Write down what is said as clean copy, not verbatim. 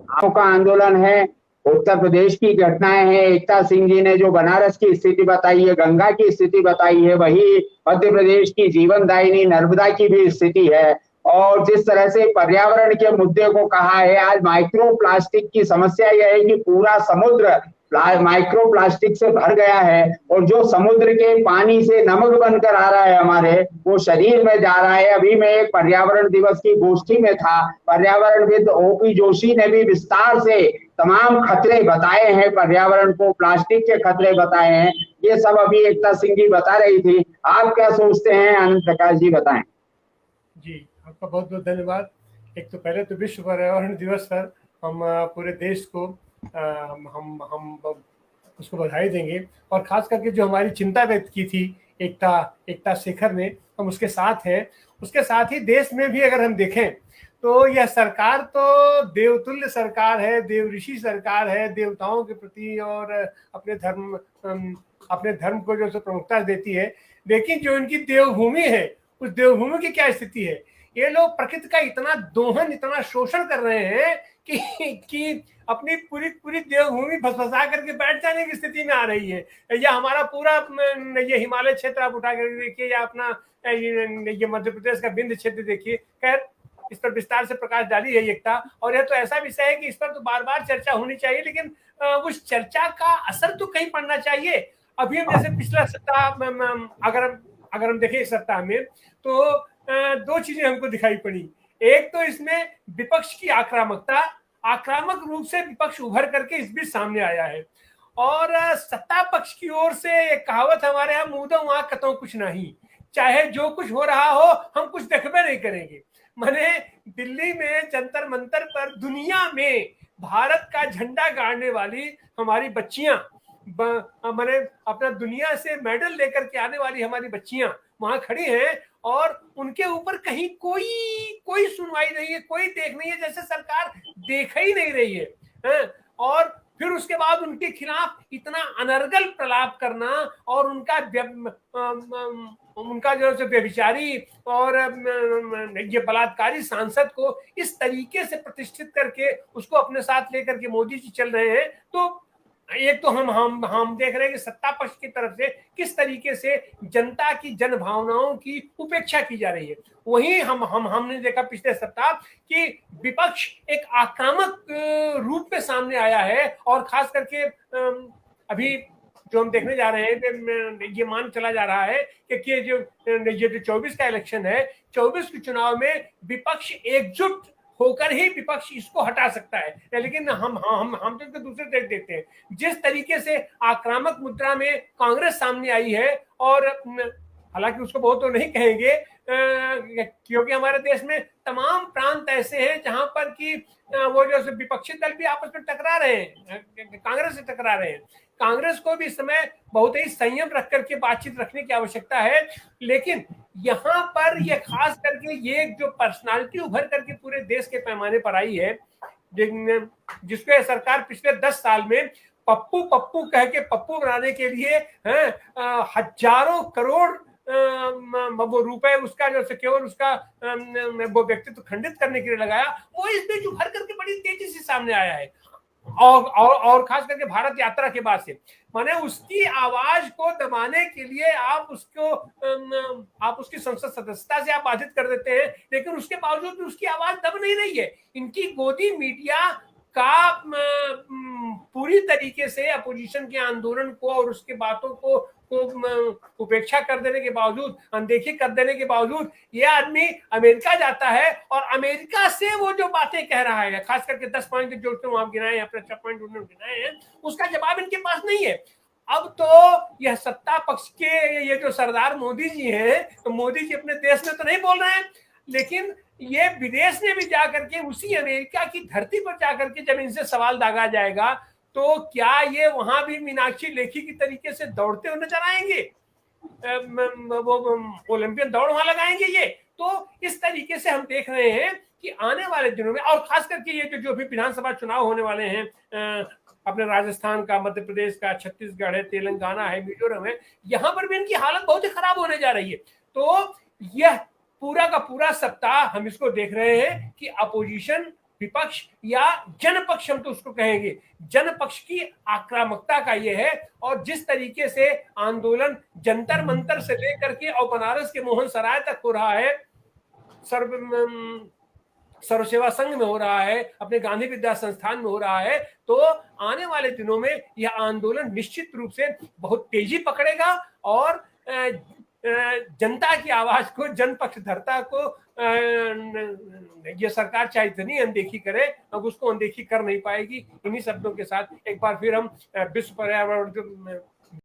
आपका का आंदोलन है, उत्तर प्रदेश की घटनाएं हैं, एकता सिंह जी ने जो बनारस की स्थिति बताई है, गंगा की स्थिति बताई है, वही मध्य प्रदेश की जीवनदायिनी नर्मदा की भी स्थिति है। और जिस तरह से पर्यावरण के मुद्दे को कहा है, आज माइक्रो प्लास्टिक की समस्या यह है कि पूरा समुद्र माइक्रो प्लास्टिक से भर गया है, और जो समुद्र के पानी से नमक बनकर आ रहा है हमारे, वो शरीर में जा रहा है। अभी मैं एक पर्यावरण दिवस की गोष्ठी में था, पर्यावरणविद ओपी जोशी ने भी विस्तार से तमाम खतरे बताए हैं, पर्यावरण को प्लास्टिक के खतरे बताए हैं। ये सब अभी एकता सिंह जी बता रही थी। आप क्या सोचते हैं, आनंद प्रकाश जी बताएं। जी, आपका बहुत बहुत धन्यवाद। एक तो पहले तो विश्व पर्यावरण दिवस पर हम पूरे देश को हम उसको बधाई देंगे, और खास करके जो हमारी चिंता व्यक्त की थी एकता शेखर ने, हम उसके साथ हैं। उसके साथ ही देश में भी अगर हम देखें तो यह सरकार तो देवतुल्य सरकार है, देव ऋषि सरकार है, देवताओं के प्रति और अपने धर्म को जो प्रमुखता देती है। लेकिन जो इनकी देवभूमि है, उस देवभूमि की क्या स्थिति है? ये लोग प्रकृति का इतना दोहन, इतना शोषण कर रहे हैं कि अपनी पूरी पूरी देवभूमि भसभसा करके बैठ जाने की स्थिति में आ रही है। या हमारा पूरा ये हिमालय क्षेत्र आप उठा कर देखिए, या अपना ये मध्य प्रदेश का विंध्य क्षेत्र देखिए। खैर, इस पर विस्तार से प्रकाश डाली है एकता, और यह तो ऐसा विषय है कि इस पर तो बार बार चर्चा होनी चाहिए, लेकिन उस चर्चा का असर तो कहीं पड़ना चाहिए। अभी हम जैसे पिछला सप्ताह अगर हम देखें इस सप्ताह में, तो दो चीजें हमको दिखाई पड़ी। एक तो इसमें विपक्ष की आक्रामक रूप से विपक्ष उभर करके इस बीच सामने आया है, और सत्ता पक्ष की ओर से एक कहावत हमारे यहाँ, मुंह दो वहां कतो कुछ नहीं, चाहे जो कुछ हो रहा हो हम कुछ देखबे नहीं करेंगे। माने दिल्ली में जंतर मंतर पर दुनिया में भारत का झंडा गाड़ने वाली हमारी बच्चियां, मैंने अपना दुनिया से मेडल लेकर के आने वाली हमारी बच्चियां वहां खड़ी हैं, और उनके ऊपर कहीं कोई सुनवाई नहीं है, कोई देख नहीं है, जैसे सरकार देख ही नहीं रही है। और फिर उसके बाद उनके खिलाफ इतना अनर्गल प्रलाप करना, और उनका जो है व्यभिचारी और ये बलात्कारी सांसद को इस तरीके से प्रतिष्ठित करके उसको अपने साथ लेकर के मोदी जी चल रहे हैं। तो एक तो हम देख रहे हैं कि सत्ता पक्ष की तरफ से किस तरीके से जनता की जन भावनाओं की उपेक्षा की जा रही है। वहीं हमने देखा पिछले सप्ताह कि विपक्ष एक आक्रामक रूप में सामने आया है, और खास करके अभी जो हम देखने जा रहे हैं, ये मान चला जा रहा है कि ये जो 24 का इलेक्शन है, 24 के चुनाव में विपक्ष एकजुट होकर ही विपक्ष इसको हटा सकता है। लेकिन हम तो दूसरे देख देते हैं जिस तरीके से आक्रामक मुद्रा में कांग्रेस सामने आई है, और हालांकि उसको बहुत तो नहीं कहेंगे, क्योंकि हमारे देश में तमाम प्रांत ऐसे हैं जहां पर कि वो जो विपक्षी दल भी आपस में टकरा रहे हैं, कांग्रेस से टकरा रहे हैं। कांग्रेस को भी इस समय बहुत ही संयम रख करके बातचीत रखने की आवश्यकता है। लेकिन यहाँ पर ये खास करके ये जो पर्सनालिटी उभर करके पूरे देश के पैमाने पर आई है, जिसको सरकार पिछले 10 साल में पप्पू पप्पू कह के पप्पू बनाने के लिए हजारों करोड़ वो रुपए उसका जो केवल उसका वो व्यक्तित्व खंडित करने के लिए लगाया, वो इस बीच उभर करके बड़ी तेजी से सामने आया है। और खास करके भारत यात्रा के बाद से, माने उसकी आवाज को दबाने के लिए आप उसकी संसद सदस्यता से आप बाधित कर देते हैं, लेकिन उसके बावजूद भी उसकी आवाज दब नहीं रही है। इनकी गोदी मीडिया का पूरी तरीके से अपोजिशन के आंदोलन को और उसके बातों को उपेक्षा कर देने के बावजूद, अनदेखी कर देने के बावजूद, ये आदमी अमेरिका जाता है, और अमेरिका से वो जो बातें कह रहा है, खास करके 10 पॉइंट जो आप गिनाए हैं, अपने 6 पॉइंट उन्होंने गिनाए हैं, उसका जवाब इनके पास नहीं है। अब तो यह सत्ता पक्ष के ये जो सरदार मोदी जी हैं, तो मोदी जी अपने देश में तो नहीं बोल रहे हैं, लेकिन ये विदेश में भी जाकर के उसी अमेरिका की धरती पर जाकर के जब इनसे सवाल दागा जाएगा, तो क्या ये वहां भी मीनाक्षी लेखी की तरीके से दौड़ते हुए नजर आएंगे? वो ओलंपियन दौड़ वहां लगाएंगे ये? तो इस तरीके से हम देख रहे हैं कि आने वाले दिनों में, और खास करके ये जो भी विधानसभा चुनाव होने वाले हैं, अपने राजस्थान का, मध्य प्रदेश का, छत्तीसगढ़ है, तेलंगाना है, मिजोरम है, यहां पर भी इनकी हालत बहुत ही खराब होने जा रही है। तो यह पूरा का पूरा सप्ताह हम इसको देख रहे हैं कि अपोजिशन विपक्ष या जनपक्ष, हम तो उसको कहेंगे, जनपक्ष की आक्रामकता का ये है। और जिस तरीके से आंदोलन जंतर मंतर से लेकर के और बनारस के मोहन सराय तक हो रहा है, सर्व सेवा संघ में हो रहा है, अपने गांधी विद्या संस्थान में हो रहा है, तो आने वाले दिनों में यह आंदोलन निश्चित रूप से बहुत तेजी पकड़ेगा और जनता की आवाज को, जनपक्षधरता को ये सरकार चाहे इतनी अनदेखी करे, अब उसको अनदेखी कर नहीं पाएगी। इन्हीं शब्दों के साथ एक बार फिर हम विश्व पर्यावरण